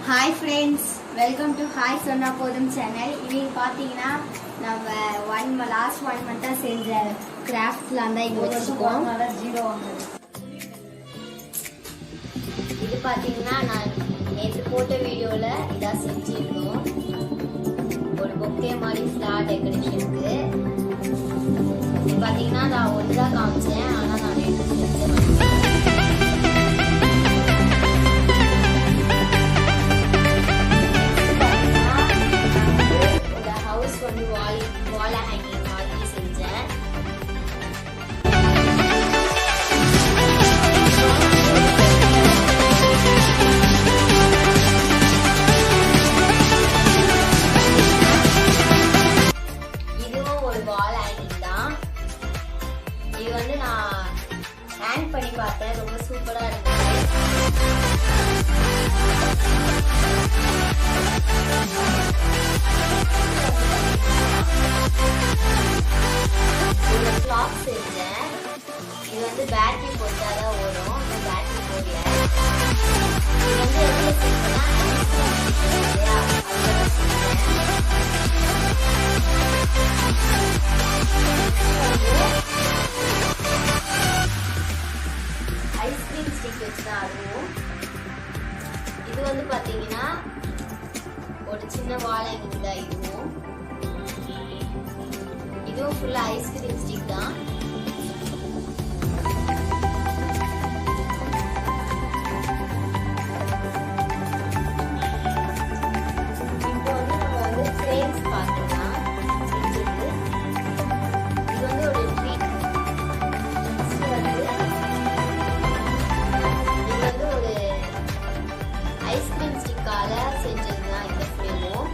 Hi friends, welcome to Hi Sonna Podum channel. இன்னைக்கு பாத்தீங்கன்னா நம்ம last 1 month செஞ்ச கிராஃப்ட்லாம் தான் இங்க வச்சிருக்கோம். இது பாத்தீங்கன்னா நான் நேத்து போட்ட வீடியோல இதா செஞ்சிருந்தோம். ஒரு பொக்கே மாதிரி ஃப்ளார் டெக்கரேஷனுக்கு. இது பாத்தீங்கன்னா நான் ஒன்றா காமிச்சேன், ஆனா நான் நேத்து செஞ்சேன். இது வந்து நான் ஹேங் பண்ணி பார்த்தேன், ரொம்ப சூப்பரா இருக்கு. ஒரு கிளாக் செஞ்சேன். இது வந்து பேட்டரி போட்டாதான் ஓடும், பேட்டரி போடல. இது வந்து எப்படி செஞ்சேன்னா ஐஸ்கிரீம் ஸ்டிக் வச்சுதான் அதுவும். இது வந்து பாத்தீங்கன்னா ஒரு சின்ன வாழை தான். இதுவும் ஃபுல்லா ஐஸ்கிரீம் ஸ்டிக் தான். இப்போ வந்து நம்ம வந்து ஃப்ரேம்ஸ் பார்க்கலாம். இது வந்து ஒரு ஐஸ்கிரீம் ஸ்டிக்கால செஞ்சதுதான் இந்த ஃப்ரேமும்.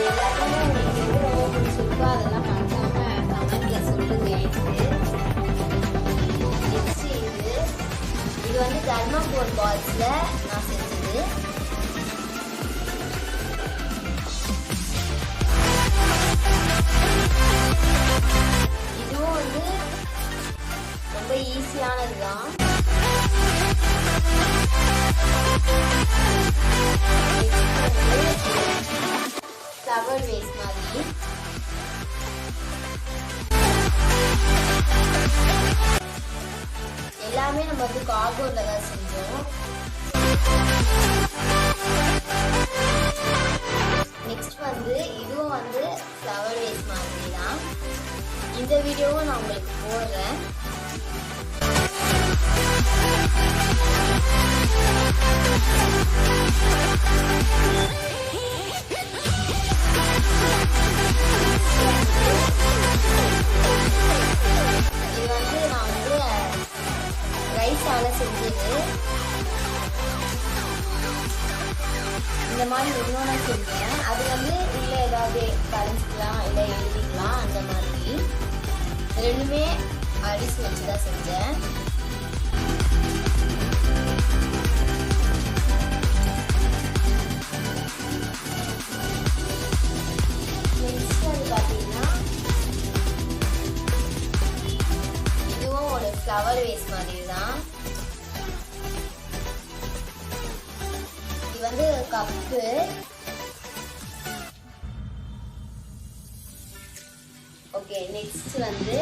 எல்லாத்தையுமே உங்களுக்கு எது ரொம்ப பிடிச்சிருக்கோ அதெல்லாம் மறக்காம கமெண்ட்ல சொல்லுங்க. நெக்ஸ்ட் இது வந்து தர்மாகோல் பால்ஸ்ல நான் செஞ்சது. இதுவும் வந்து ரொம்ப ஈஸியானதுதான். ஃப்ளவர் வேஸ் மாதிரி எல்லாமே நம்ம வந்து கார்ட்போர்ட்ல தான் செஞ்சோம். நெக்ஸ்ட் வந்து இதுவும் வந்து ஃப்ளவர் வேஸ் மாதிரி தான். இந்த வீடியோவும் நான் உங்களுக்கு போடுறேன். இது வந்து நான் வந்து ரைஸால செஞ்சது. இந்த மாதிரி இன்னொன்னு செஞ்சேன். அது வந்து உள்ள ஏதாவது கலந்துக்கலாம், இல்லை எழுதிக்கலாம், அந்த மாதிரி ரெண்டுமே அரிசி வச்சுதான் செஞ்சேன். நெக்ஸ்ட் வந்து பாத்தீங்கன்னா இதுவும் ஒரு ஃப்ளவர் வேஸ் மாதிரி தான். இது வந்து கப்பு. ஓகே, நெக்ஸ்ட் வந்து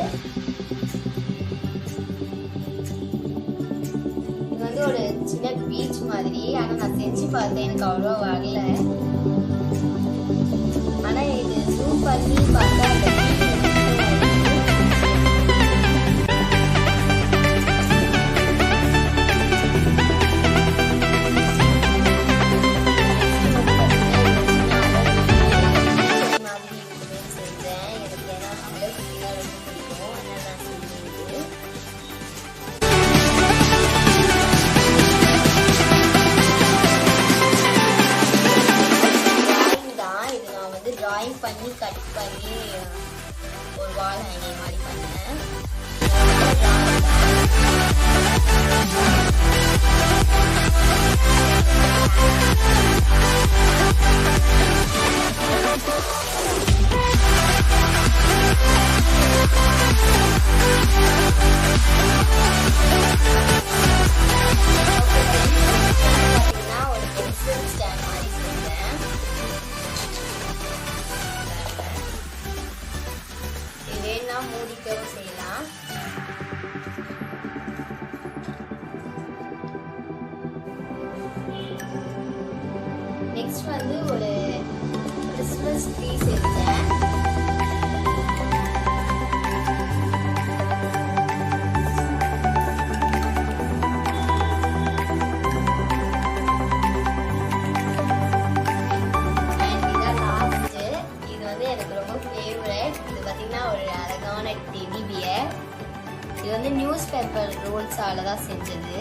இது வந்து ஒரு சின்ன பீச் மாதிரி. ஆனா நான் செஞ்சு பார்த்தேன், எனக்கு அவ்வளோ வரல. ஆனா இது ஜூம் பண்ணி பார்த்தா டிராயிங் பண்ணி கட் பண்ணி ஒரு வால் ஹேங்கிங் மாதிரி பண்ணேன். செய்யலாம், மூடிக்கவும் செய்யலாம். நெக்ஸ்ட் வந்து ஒரு கிறிஸ்மஸ் ட்ரீ செஞ்சேன். இது வந்து நியூஸ் பேப்பர் ரோல்ஸால தான் செஞ்சது.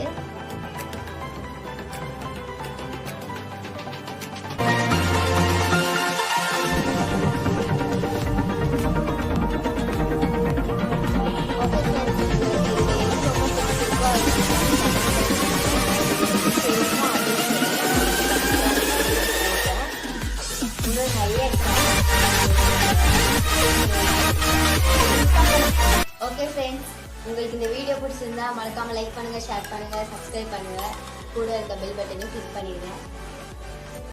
ஓகே ஃப்ரெண்ட்ஸ், உங்களுக்கு இந்த வீடியோ பிடிச்சிருந்தா மறக்காம லைக் பண்ணுங்க, ஷேர் பண்ணுங்க, சப்ஸ்கிரைப் பண்ணுங்க, கூட இருக்க பெல் பட்டனையும் கிளிக் பண்ணிடுங்க.